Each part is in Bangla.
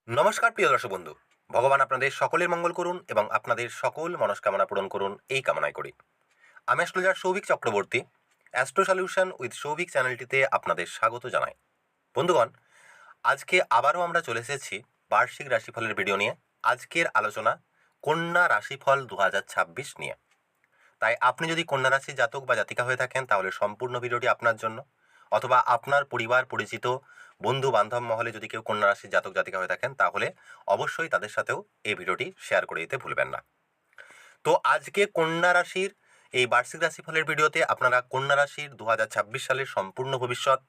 নমস্কার প্রিয় দর্শক বন্ধু। ভগবান আপনাদের সকলের মঙ্গল করুন এবং আপনাদের সকল মনস্কামনা পূরণ করুন এই কামনাই করি। আমি astrologer Souvik Chakraborty. Astro solution with Souvik চ্যানেলটিতে আপনাদের স্বাগত জানাই। বন্ধুগণ, আজকে আবারও আমরা চলে এসেছি বার্ষিক রাশিফলের ভিডিও নিয়ে। আজকের আলোচনা কন্যা রাশিফল 2026 নিয়ে। তাই আপনি যদি কন্যা রাশির জাতক বা জাতিকা হয়ে থাকেন তাহলে সম্পূর্ণ ভিডিওটি আপনার জন্য, অথবা আপনার পরিবার পরিচিত বন্ধু বান্ধব মহলে যদি কেউ কন্যা রাশির জাতক জাতিকা হয়ে থাকেন তাহলে অবশ্যই তাদের সাথেও এই ভিডিওটি শেয়ার করে দিতে ভুলবেন না। তো আজকে কন্যা রাশির এই বার্ষিক রাশিফলের ভিডিওতে আপনারা কন্যা রাশির 2026 সালের সম্পূর্ণ ভবিষ্যৎ,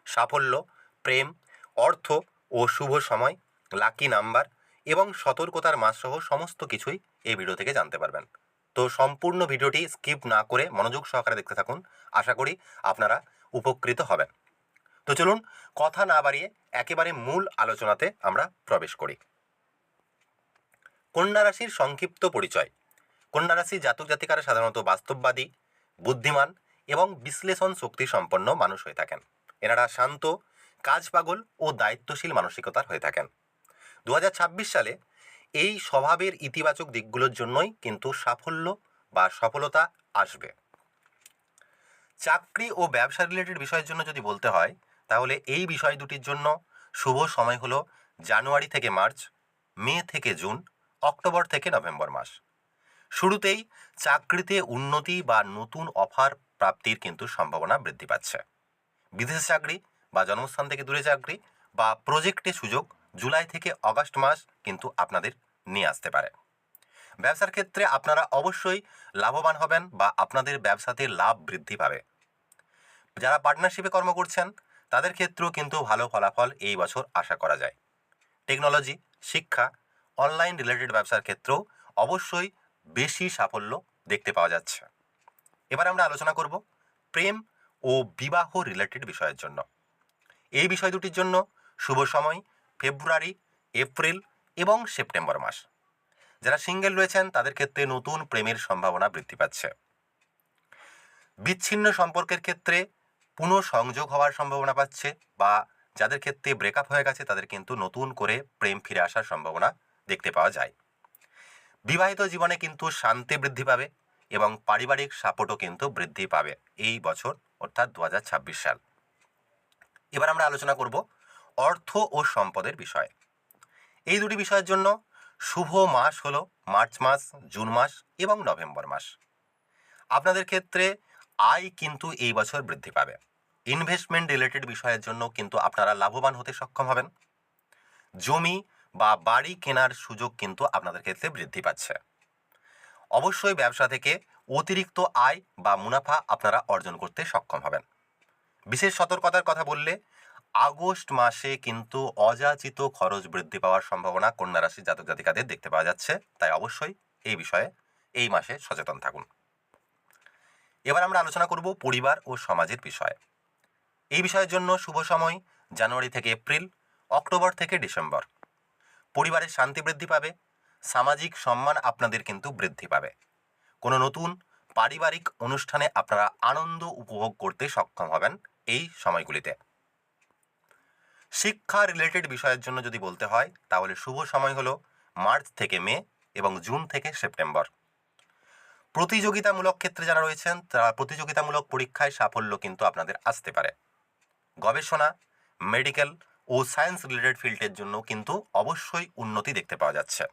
সাফল্য, প্রেম, অর্থ ও শুভ সময়, লাকি নাম্বার এবং সতর্কতার মাসসহ সমস্ত কিছুই এই ভিডিও থেকে জানতে পারবেন। তো সম্পূর্ণ ভিডিওটি স্কিপ না করে মনোযোগ সহকারে দেখতে থাকুন। আশা করি আপনারা উপকৃত হবেন। তো চলুন কথা না বাড়িয়ে একেবারে মূল আলোচনাতে আমরা প্রবেশ করি। কন্যা রাশির সংক্ষিপ্ত পরিচয়। কন্যা রাশির জাতক জাতিকারা সাধারণত বাস্তববাদী, বুদ্ধিমান এবং বিশ্লেষণ শক্তি সম্পন্ন মানুষ হয়ে থাকেন। এনারা শান্ত, কাজ পাগল ও দায়িত্বশীল মানসিকতার হয়ে থাকেন। 2026 সালে এই স্বভাবের ইতিবাচক দিকগুলোর জন্যই কিন্তু সাফল্য বা সফলতা আসবে। চাকরি ও ব্যবসা রিলেটেড বিষয়ের জন্য যদি বলতে হয় তাহলে এই বিষয় দুটির জন্য শুভ সময় হলো জানুয়ারি থেকে মার্চ, মে থেকে জুন, অক্টোবর থেকে নভেম্বর মাস। শুরুতেই চাকরিতে উন্নতি বা নতুন অফার প্রাপ্তির কিন্তু সম্ভাবনা বৃদ্ধি পাচ্ছে। বিদেশে চাকরি বা জন্মস্থান থেকে দূরে চাকরি বা প্রজেক্টে সুযোগ জুলাই থেকে আগস্ট মাস কিন্তু আপনাদের নিয়ে আসতে পারে। ব্যবসার ক্ষেত্রে আপনারা অবশ্যই লাভবান হবেন বা আপনাদের ব্যবসাতে লাভ বৃদ্ধি পাবে। যারা পার্টনারশিপে কর্ম করছেন তাদের ক্ষেত্রেও কিন্তু ভালো ফলাফল এই বছর আশা করা যায়। টেকনোলজি, শিক্ষা, অনলাইন রিলেটেড ব্যবসার ক্ষেত্রেও অবশ্যই বেশি সাফল্য দেখতে পাওয়া যাচ্ছে। এবার আমরা আলোচনা করব প্রেম ও বিবাহ রিলেটেড বিষয়ের জন্য। এই বিষয় দুটির জন্য শুভ সময় ফেব্রুয়ারি, এপ্রিল এবং সেপ্টেম্বর মাস। যারা সিঙ্গেল রয়েছেন তাদের ক্ষেত্রে নতুন প্রেমের সম্ভাবনা বৃদ্ধি পাচ্ছে। বিচ্ছিন্ন সম্পর্কের ক্ষেত্রে পুনঃসংযোগ হওয়ার সম্ভাবনা পাচ্ছে, বা যাদের ক্ষেত্রে ব্রেকআপ হয়ে গেছে তাদের কিন্তু নতুন করে প্রেম ফিরে আসার সম্ভাবনা দেখতে পাওয়া যায়। বিবাহিত জীবনে কিন্তু শান্তি বৃদ্ধি পাবে এবং পারিবারিক সাপোর্টও কিন্তু বৃদ্ধি পাবে এই বছর, অর্থাৎ 2026 সাল। এবার আমরা আলোচনা করব অর্থ ও সম্পদের বিষয়। এই দুটি বিষয়ের জন্য শুভ মাস হলো মার্চ মাস, জুন মাস এবং নভেম্বর মাস। আপনাদের ক্ষেত্রে আয় কিন্তু এই বছর বৃদ্ধি পাবে। ইনভেস্টমেন্ট রিলেটেড বিষয়ের জন্য কিন্তু আপনারা লাভবান হতে সক্ষম হবেন। জমি বা বাড়ি কেনার সুযোগ কিন্তু আপনাদের ক্ষেত্রে বৃদ্ধি পাচ্ছে। অবশ্যই ব্যবসা থেকে অতিরিক্ত আয় বা মুনাফা আপনারা অর্জন করতে সক্ষম হবেন। বিশেষ সতর্কতার কথা বললে আগস্ট মাসে কিন্তু অযাচিত খরচ বৃদ্ধি পাওয়ার সম্ভাবনা কন্যা রাশির জাতক জাতিকাদের দেখতে পাওয়া যাচ্ছে। তাই অবশ্যই এই বিষয়ে এই মাসে সচেতন থাকুন। এবার আমরা আলোচনা করব পরিবার ও সমাজের বিষয়ে। এই বিষয়ের জন্য শুভ সময় জানুয়ারি থেকে এপ্রিল, অক্টোবর থেকে ডিসেম্বর। পরিবারের শান্তি বৃদ্ধি পাবে, সামাজিক সম্মান আপনাদের কিন্তু বৃদ্ধি পাবে। কোনো নতুন পারিবারিক অনুষ্ঠানে আপনারা আনন্দ উপভোগ করতে সক্ষম হবেন এই সময়গুলিতে। শিক্ষা রিলেটেড বিষয়ের জন্য যদি বলতে হয় তাহলে শুভ সময় হলো মার্চ থেকে মে এবং জুন থেকে সেপ্টেম্বর। প্রতিযোগিতামূলক ক্ষেত্রে যারা রয়েছেন তারা প্রতিযোগিতামূলক পরীক্ষায় সাফল্য কিন্তু আপনাদের আসতে পারে। গবেষণা, মেডিকেল ও সায়েন্স রিলেটেড ফিল্ডের জন্য কিন্তু অবশ্যই উন্নতি দেখতে পাওয়া যাচ্ছে।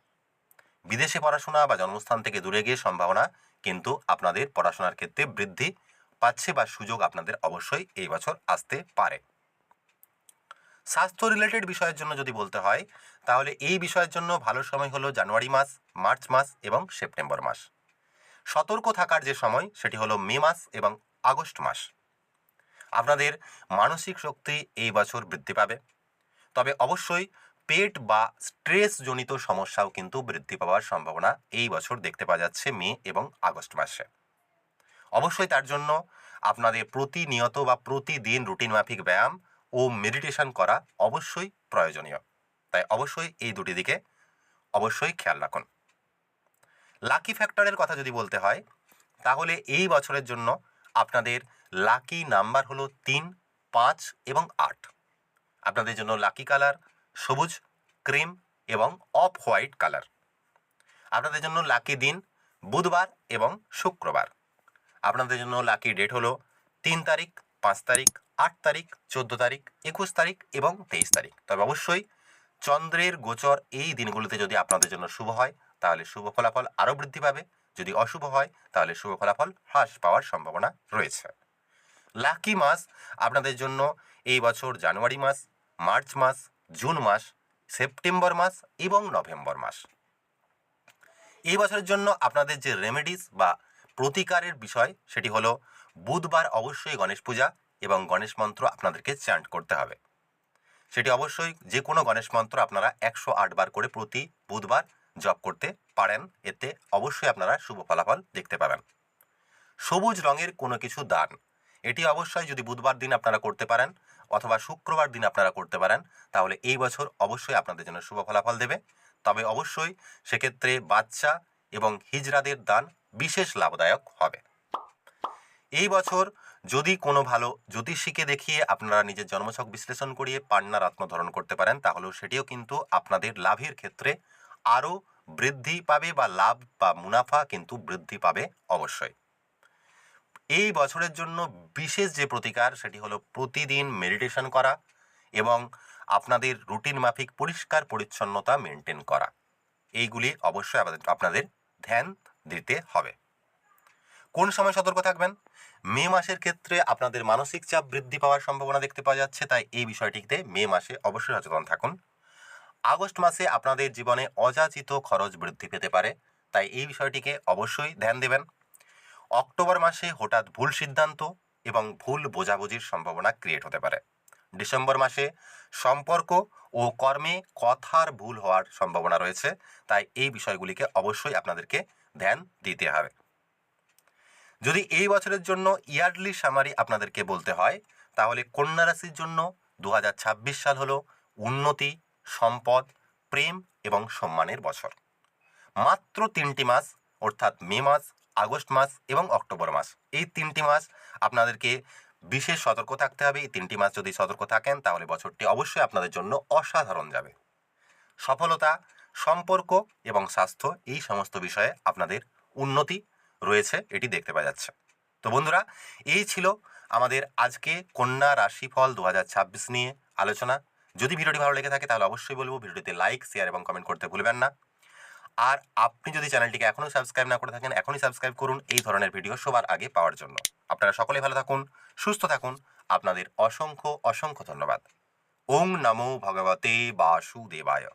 বিদেশে পড়াশোনা বা জন্মস্থান থেকে দূরে গিয়ে সম্ভাবনা কিন্তু আপনাদের পড়াশোনার ক্ষেত্রে বৃদ্ধি পাচ্ছে বা সুযোগ আপনাদের অবশ্যই এই বছর আসতে পারে। স্বাস্থ্য রিলেটেড বিষয়ের জন্য যদি বলতে হয় তাহলে এই বিষয়ের জন্য ভালো সময় হলো জানুয়ারি মাস, মার্চ মাস এবং সেপ্টেম্বর মাস। সতর্ক থাকার যে সময় সেটি হলো মে মাস এবং আগস্ট মাস। আপনাদের মানসিক শক্তি এই বছর বৃদ্ধি পাবে, তবে অবশ্যই পেট বা স্ট্রেস জনিত সমস্যাও কিন্তু বৃদ্ধি পাওয়ার সম্ভাবনা এই বছর দেখতে পাওয়া যাচ্ছে মে এবং আগস্ট মাসে। অবশ্যই তার জন্য আপনাদের প্রতিনিয়ত বা প্রতিদিন রুটিন মাফিক ব্যায়াম ও মেডিটেশন করা অবশ্যই প্রয়োজনীয়। তাই অবশ্যই এই দুটি দিকে অবশ্যই খেয়াল রাখুন। লাকি ফ্যাক্টরের কথা যদি বলতে হয় তাহলে এই বছরের জন্য আপনাদের লাকি নাম্বার হলো 3, 5 এবং 8। আপনাদের জন্য লাকি কালার সবুজ, ক্রিম এবং অফ হোয়াইট কালার। আপনাদের জন্য লাকি দিন বুধবার এবং শুক্রবার। আপনাদের জন্য লাকি ডেট হলো 3 তারিখ, 5 তারিখ, 8 তারিখ, 14 তারিখ, 21 তারিখ এবং 23 তারিখ। তবে অবশ্যই চন্দ্রের গোচর এই দিনগুলোতে যদি আপনাদের জন্য শুভ হয় তাহলে শুভ ফলাফল আরও বৃদ্ধি পাবে, যদি অশুভ হয় তাহলে শুভ ফলাফল হ্রাস পাওয়ার সম্ভাবনা রয়েছে। লাকি মাস আপনাদের জন্য এই বছর জানুয়ারি মাস, মার্চ মাস, জুন মাস, সেপ্টেম্বর মাস এবং নভেম্বর মাস। এই বছরের জন্য আপনাদের যে রেমেডিস বা প্রতিকারের বিষয় সেটি হলো বুধবার অবশ্যই গণেশ পূজা এবং গণেশ মন্ত্র আপনাদেরকে চ্যান্ট করতে হবে। সেটি অবশ্যই যে কোনো গণেশ মন্ত্র আপনারা 108 বার করে প্রতি বুধবার জপ করতে পারেন, এতে অবশ্যই আপনারা শুভ ফলাফল দেখতে পাবেন। সবুজ রঙের কোনো কিছু দান, এটি অবশ্যই যদি বুধবার দিন আপনারা করতে পারেন অথবা শুক্রবার দিন আপনারা করতে পারেন তাহলে এই বছর অবশ্যই আপনাদের জন্য শুভ ফলাফল দেবে। তবে অবশ্যই সেক্ষেত্রে বাচ্চা এবং হিজড়াদের দান বিশেষ লাভদায়ক হবে। এই বছর যদি কোনো ভালো জ্যোতিষীকে দেখিয়ে আপনারা নিজের জন্মছক বিশ্লেষণ করিয়ে পান্না রত্ন ধারণ করতে পারেন তাহলেও সেটিও কিন্তু আপনাদের লাভের ক্ষেত্রে আরও বৃদ্ধি পাবে বা লাভ বা মুনাফা কিন্তু বৃদ্ধি পাবে অবশ্যই। এই বছরের জন্য বিশেষ যে প্রতিকার সেটি হলো প্রতিদিন মেডিটেশন করা এবং আপনাদের রুটিন মাফিক পরিষ্কার পরিচ্ছন্নতা মেনটেন করা। এইগুলি অবশ্যই আপনাদের ধ্যান দিতে হবে। কোন সময় সতর্ক থাকবেন? মে মাসের ক্ষেত্রে আপনাদের মানসিক চাপ বৃদ্ধি পাওয়ার সম্ভাবনা দেখতে পাওয়া যাচ্ছে, তাই এই বিষয়টিতে মে মাসে অবশ্যই সচেতন থাকুন। আগস্ট মাসে আপনাদের জীবনে অযাচিত খরচ বৃদ্ধি পেতে পারে, তাই এই বিষয়টিকে অবশ্যই ধ্যান দেবেন। অক্টোবর মাসে হঠাৎ ভুল সিদ্ধান্ত এবং ভুল বোঝাবুঝির সম্ভাবনা ক্রিয়েট হতে পারে। ডিসেম্বর মাসে সম্পর্ক ও কর্মে কথার ভুল হওয়ার সম্ভাবনা রয়েছে, তাই এই বিষয়গুলিকে অবশ্যই আপনাদেরকে ধ্যান দিতে হবে। যদি এই বছরের জন্য ইয়ারলি সামারি আপনাদেরকে বলতে হয় তাহলে কন্যা রাশির জন্য 2026 সাল হলো উন্নতি, সম্পদ, প্রেম এবং সম্মানের বছর। মাত্র 3টি মাস অর্থাৎ মে মাস, আগস্ট মাস এবং অক্টোবর মাস, এই 3টি মাস আপনাদেরকে বিশেষ সতর্ক থাকতে হবে। এই 3টি মাস যদি সতর্ক থাকেন তাহলে বছরটি অবশ্যই আপনাদের জন্য অসাধারণ যাবে। সফলতা, সম্পর্ক এবং স্বাস্থ্য এই সমস্ত বিষয়ে আপনাদের উন্নতি রয়েছে, এটি দেখতে পাওয়া যাচ্ছে। তো বন্ধুরা, এই ছিল আমাদের আজকে কন্যা রাশিফল 2026 নিয়ে আলোচনা। যদি ভিডিওটি ভালো লেগে থাকে তাহলে অবশ্যই বলবো ভিডিওটিতে লাইক, শেয়ার এবং কমেন্ট করতে ভুলবেন না। আর আপনি যদি চ্যানেলটিকে এখনও সাবস্ক্রাইব না করে থাকেন এখনই সাবস্ক্রাইব করুন এই ধরনের ভিডিও সবার আগে পাওয়ার জন্য। আপনারা সকলেই ভালো থাকুন, সুস্থ থাকুন। আপনাদের অসংখ্য অসংখ্য ধন্যবাদ। ওং নমো ভগবতে বাসুদেবায়।